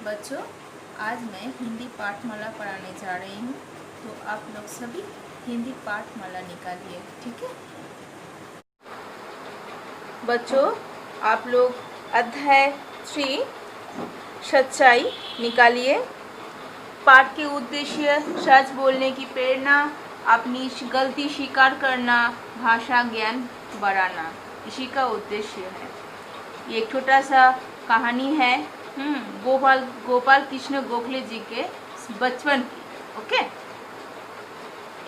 बच्चों, आज मैं हिंदी पाठमाला पढ़ाने जा रही हूँ, तो आप लोग सभी हिंदी पाठमाला निकालिए, ठीक है। बच्चों, आप लोग अध्याय 3 सच्चाई निकालिए। पाठ के उद्देश्य: सच बोलने की प्रेरणा, अपनी गलती स्वीकार करना, भाषा ज्ञान बढ़ाना, इसी का उद्देश्य है। ये एक छोटा सा कहानी है गोपाल कृष्ण गोखले जी के बचपन की। ओके।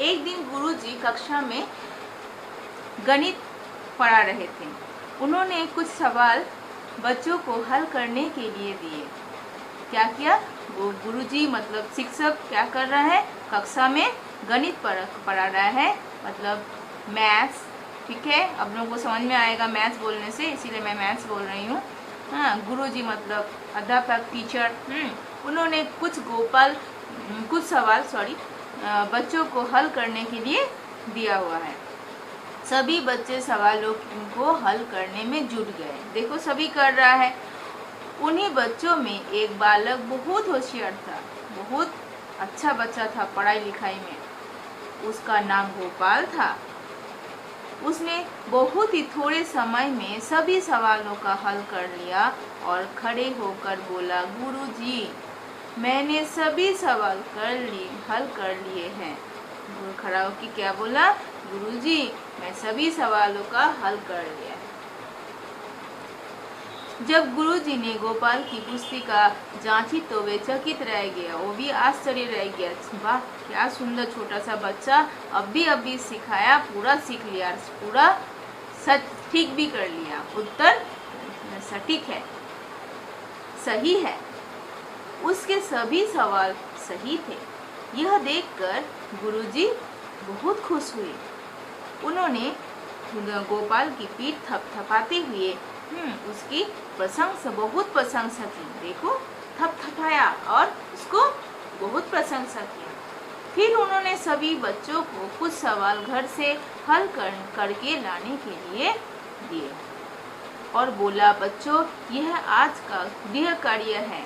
एक दिन गुरुजी कक्षा में गणित पढ़ा रहे थे। उन्होंने कुछ सवाल बच्चों को हल करने के लिए दिए। क्या किया? वो गुरुजी मतलब शिक्षक क्या कर रहा है? कक्षा में गणित पढ़ा रहा है, मतलब मैथ्स। ठीक है, अब लोगों को समझ में आएगा मैथ्स बोलने से, इसीलिए मैं मैथ्स बोल रही हूँ। हाँ, गुरुजी मतलब अध्यापक, टीचर। उन्होंने कुछ सवाल बच्चों को हल करने के लिए दिया हुआ है। सभी बच्चे सवालों को हल करने में जुट गए। देखो, सभी कर रहा है। उन्हीं बच्चों में एक बालक बहुत होशियार था, बहुत अच्छा बच्चा था पढ़ाई लिखाई में। उसका नाम गोपाल था। उसने बहुत ही थोड़े समय में सभी सवालों का हल कर लिया और खड़े होकर बोला, गुरुजी, मैंने सभी सवाल हल कर लिए हैं। खड़ा होकर क्या बोला? गुरुजी, मैं सभी सवालों का हल कर लिया। जब गुरुजी ने गोपाल की पुस्तिका जांची तो वे चकित रह गया। वो भी आश्चर्य रह गया। वाह, क्या सुंदर छोटा सा बच्चा, अभी सिखाया, पूरा सीख लिया, पूरा ठीक भी कर लिया। उत्तर सटीक है, सही है। उसके सभी सवाल सही थे। यह देखकर गुरुजी बहुत खुश हुए। उन्होंने गोपाल की पीठ थपथपाते हुए उसकी बहुत प्रशंसा की। देखो, थपथपाया और उसको बहुत प्रशंसा किया। फिर उन्होंने सभी बच्चों को कुछ सवाल घर से हल करके लाने के लिए दिए और बोला, बच्चों, यह आज का गृह कार्य है।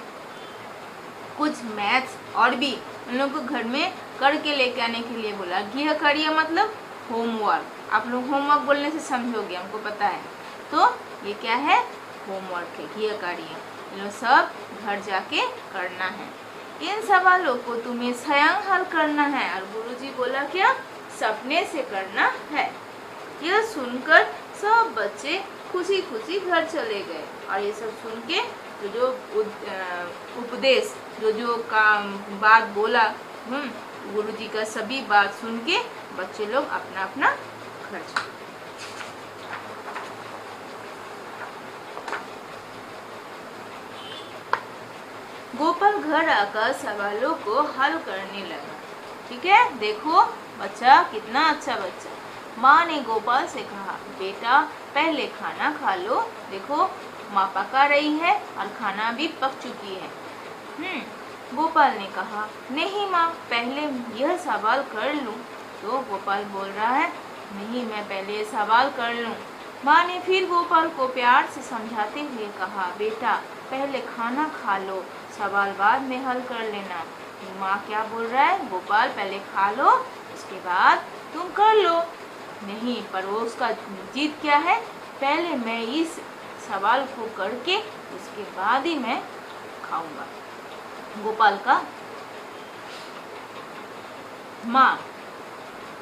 कुछ मैथ्स और भी उन लोगों को घर में करके लेके आने के लिए बोला। गृह कार्य मतलब होमवर्क। आप लोग होमवर्क बोलने से समझोगे, हमको पता है। तो ये क्या है? होमवर्क है, गृह कार्य। ये लोग सब घर जाके करना है। इन सवालों को तुम्हें स्वयं हल करना है। और गुरुजी बोला क्या? सपने से करना है। यह सुनकर सब बच्चे खुशी खुशी घर चले गए। और ये सब सुन के जो उपदेश जो काम बात बोला गुरुजी का, सभी बात सुन के बच्चे लोग अपना अपना घर चले। गोपाल घर आकर सवालों को हल करने लगा। ठीक है, देखो बच्चा कितना अच्छा बच्चा। माँ ने गोपाल से कहा, बेटा, पहले खाना खा लो। देखो, माँ पका रही है और खाना भी पक चुकी है। गोपाल ने कहा, नहीं माँ, पहले यह सवाल कर लूं। तो गोपाल बोल रहा है, नहीं, मैं पहले ये सवाल कर लूं। माँ ने फिर गोपाल को प्यार से समझाते हुए कहा, बेटा, पहले खाना खा लो, सवाल बाद में हल कर लेना। माँ क्या बोल रहा है? गोपाल, पहले खा लो, उसके बाद तुम कर लो। नहीं, पर वो उसका जिद क्या है? पहले मैं इस सवाल को करके उसके बाद ही मैं खाऊंगा। गोपाल का माँ,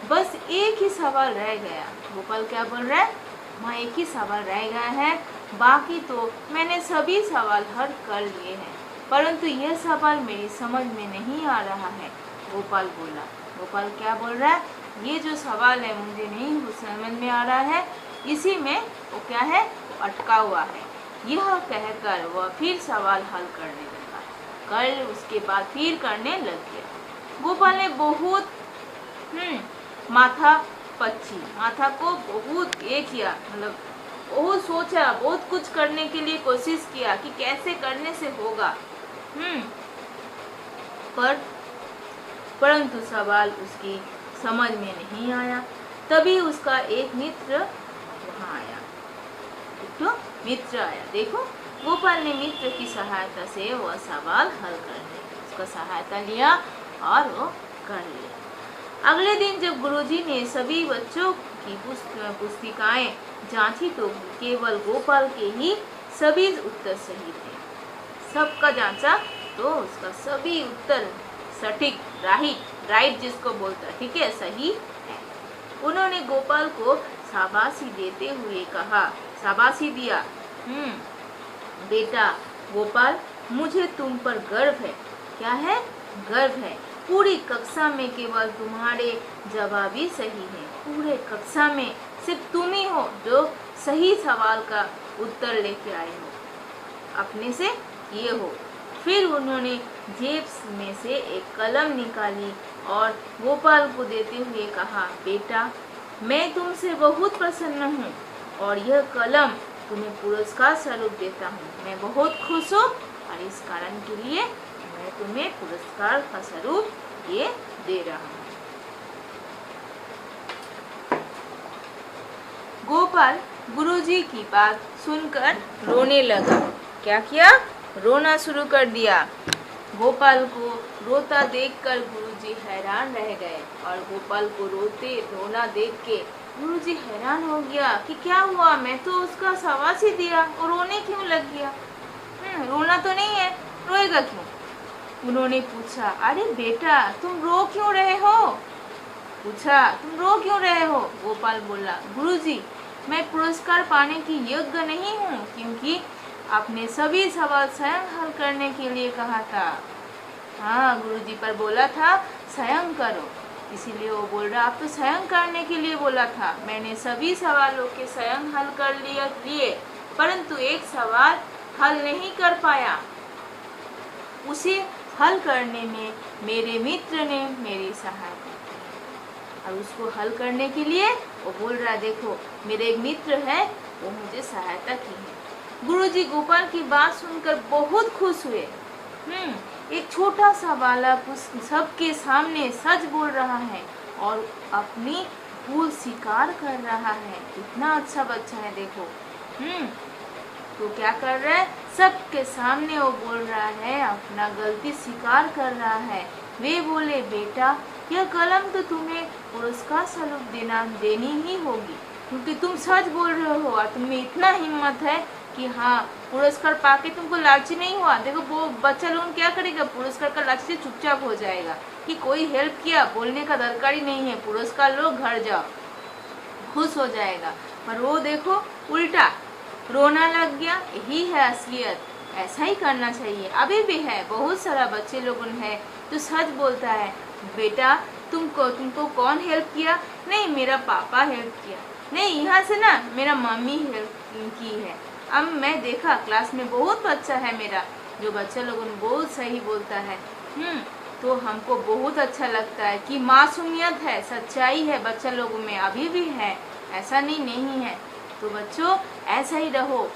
बस एक ही सवाल रह गया। गोपाल क्या बोल रहा है? माँ, एक ही सवाल रह गया है, बाकी तो मैंने सभी सवाल हल कर लिए हैं, परंतु यह सवाल मेरी समझ में नहीं आ रहा है। गोपाल बोला। गोपाल क्या बोल रहा है? ये जो सवाल है मुझे नहीं समझ में आ रहा है, इसी में वो क्या है? वो अटका हुआ है। यह कहकर वह फिर सवाल हल करने लगा। कल उसके बाद फिर करने लग गया। गोपाल ने बहुत माथा को बहुत ये किया, मतलब बहुत सोचा, बहुत कुछ करने के लिए कोशिश किया कि कैसे करने से होगा। परंतु सवाल उसकी समझ में नहीं आया। तभी उसका एक मित्र वहाँ आया। तो मित्र आया। देखो, गोपाल ने मित्र की सहायता से वह सवाल हल कर दिया। उसका सहायता लिया और वो कर लिया। अगले दिन जब गुरुजी ने सभी बच्चों की पुस्तिकाएं जांची तो केवल गोपाल के ही सभी उत्तर सही थे। सबका जांचा तो उसका सभी उत्तर सटीक, राइट जिसको बोलता है, ठीक है, सही है। उन्होंने गोपाल को शाबाशी देते हुए कहा, शाबाशी दिया, बेटा गोपाल, मुझे तुम पर गर्व है। क्या है? गर्व है। पूरी कक्षा में केवल तुम्हारे जवाब ही सही है। पूरे कक्षा में सिर्फ तुम ही हो जो सही सवाल का उत्तर लेके आए हो, अपने से किए हो। फिर उन्होंने जेब में से एक कलम निकाली और गोपाल को देते हुए कहा, बेटा मैं तुमसे बहुत प्रसन्न हूँ और यह कलम तुम्हें पुरस्कार स्वरूप देता हूँ। मैं बहुत खुश हूँ और इस कारण के लिए मैं तुम्हें पुरस्कार का स्वरूप ये दे रहा हूँ। गोपाल गुरुजी की बात सुनकर रोने लगा। क्या किया? रोना शुरू कर दिया। गोपाल को रोता देखकर गुरुजी हैरान रह गए और गोपाल को रोना देख के गुरुजी हैरान हो गया कि क्या हुआ, मैं तो उसका शाबाशी दिया और रोने क्यों लग गया? रोना तो नहीं है, रोएगा क्यों? उन्होंने पूछा, अरे बेटा तुम रो क्यों रहे हो? पूछा, तुम रो क्यों रहे हो? गोपाल बोला, गुरुजी मैं पुरस्कार पाने की योग्य नहीं हूँ क्योंकि आपने सभी सवाल स्वयं हल करने के लिए कहा था। हाँ, गुरुजी पर बोला था स्वयं करो, इसीलिए वो बोल रहा आप तो स्वयं करने के लिए बोला था। मैंने सभी सवालों के स्वयं हल कर लिए, परंतु एक सवाल हल नहीं कर पाया। उसे हल करने में मेरे मित्र ने मेरी सहायता की और उसको हल करने के लिए वो बोल रहा देखो मेरे एक मित्र है, वो मुझे सहायता की है। गुरुजी गोपाल की बात सुनकर बहुत खुश हुए। एक छोटा सा बालक उस सबके सामने सच बोल रहा है और अपनी भूल स्वीकार कर रहा है। इतना अच्छा बच्चा है देखो। तो क्या कर रहा है? सबके सामने वो बोल रहा है, अपना गलती स्वीकार कर रहा है। वे बोले, बेटा यह कलम तो तुम्हें पुरस्कार स्वरूप देनी ही होगी क्योंकि तुम सच बोल रहे हो और तुम्हें इतना हिम्मत है कि हाँ पुरस्कार पाके तुमको लालची नहीं हुआ। देखो वो बच्चा लोग क्या करेगा, पुरस्कार का लालची से चुपचाप हो जाएगा कि कोई हेल्प किया, बोलने का दरकार ही नहीं है, पुरस्कार लो घर जाओ, खुश हो जाएगा। पर वो देखो उल्टा रोना लग गया। यही है असलियत, ऐसा ही करना चाहिए। अभी भी है बहुत सारा बच्चे लोगों है जो सच बोलता है, बेटा तुमको कौन हेल्प किया? नहीं मेरा पापा हेल्प किया, नहीं यहाँ से ना मेरा मम्मी हेल्प की है। अब मैं देखा क्लास में बहुत बच्चा है मेरा जो बच्चा लोगों बहुत सही बोलता है। तो हमको बहुत अच्छा लगता है कि मासूमियत है, सच्चाई है बच्चा लोगों में, अभी भी है, ऐसा नहीं है। तो बच्चों ऐसा ही रहो,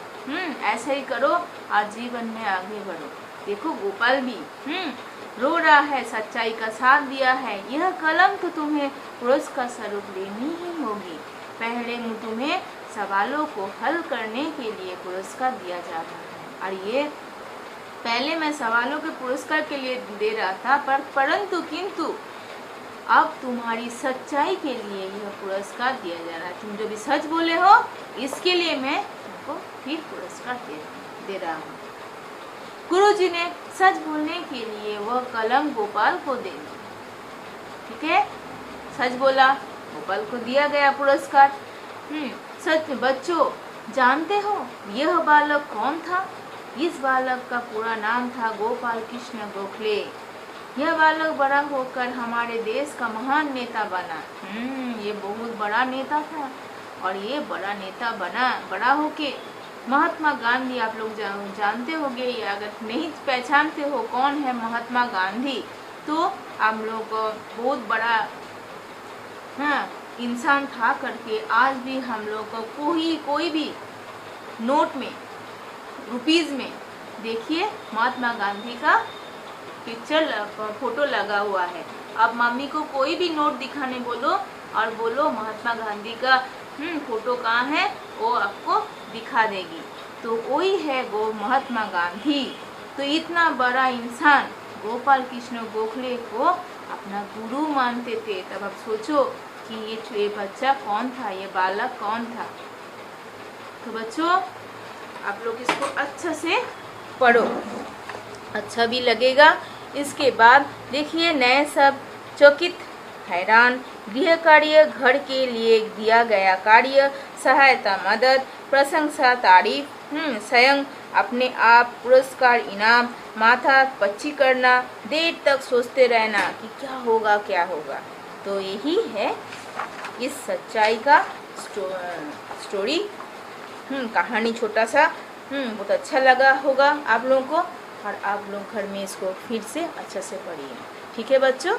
ऐसा ही करो और जीवन में आगे बढ़ो। देखो गोपाल भी रो रहा है, सच्चाई का साथ दिया है। यह कलम तो तुम्हें पुरस्कार स्वरूप लेनी ही होगी। पहले तुम्हें सवालों को हल करने के लिए पुरस्कार दिया जाता है और ये पहले मैं सवालों के पुरस्कार के लिए दे रहा था, परंतु किंतु अब तुम्हारी सच्चाई के लिए यह पुरस्कार दिया जा रहा है। तुम जो भी सच बोले हो इसके लिए मैं तुमको फिर पुरस्कार दे रहा हूँ। गुरुजी ने सच बोलने के लिए वह कलम गोपाल को दे दी। ठीक है, सच बोला, गोपाल को दिया गया पुरस्कार। सच में बच्चों जानते हो यह बालक कौन था? इस बालक का पूरा नाम था गोपाल कृष्ण गोखले। यह बालक बड़ा होकर हमारे देश का महान नेता बना। ये बहुत बड़ा नेता था और ये बड़ा नेता बड़ा होके महात्मा गांधी, आप लोग जानते होंगे या अगर नहीं पहचानते हो कौन है महात्मा गांधी, तो आप लोग बहुत बड़ा इंसान था करके आज भी हम लोग को कोई भी नोट में, रुपीज में देखिए महात्मा गांधी का पिक्चर फोटो लगा हुआ है। अब मम्मी को कोई भी नोट दिखाने बोलो और बोलो महात्मा गांधी का फोटो कहाँ है, वो आपको दिखा देगी। तो वही है वो महात्मा गांधी। तो इतना बड़ा इंसान गोपाल कृष्ण गोखले को अपना गुरु मानते थे। तब आप सोचो कि ये बच्चा कौन था, ये बालक कौन था। तो बच्चों आप लोग इसको अच्छा से पढ़ो, अच्छा भी लगेगा। इसके बाद देखिए नए शब्द, चकित, हैरान, गृह कार्य, घर के लिए दिया गया कार्य, सहायता, मदद, प्रशंसा, तारीफ, स्वयं, अपने आप, पुरस्कार, इनाम, माथा पच्ची करना, देर तक सोचते रहना कि क्या होगा क्या होगा। तो यही है इस सच्चाई का स्टोरी, कहानी छोटा सा, बहुत अच्छा लगा होगा आप लोगों को। और आप लोग घर में इसको फिर से अच्छे से पढ़िए। ठीक है बच्चों।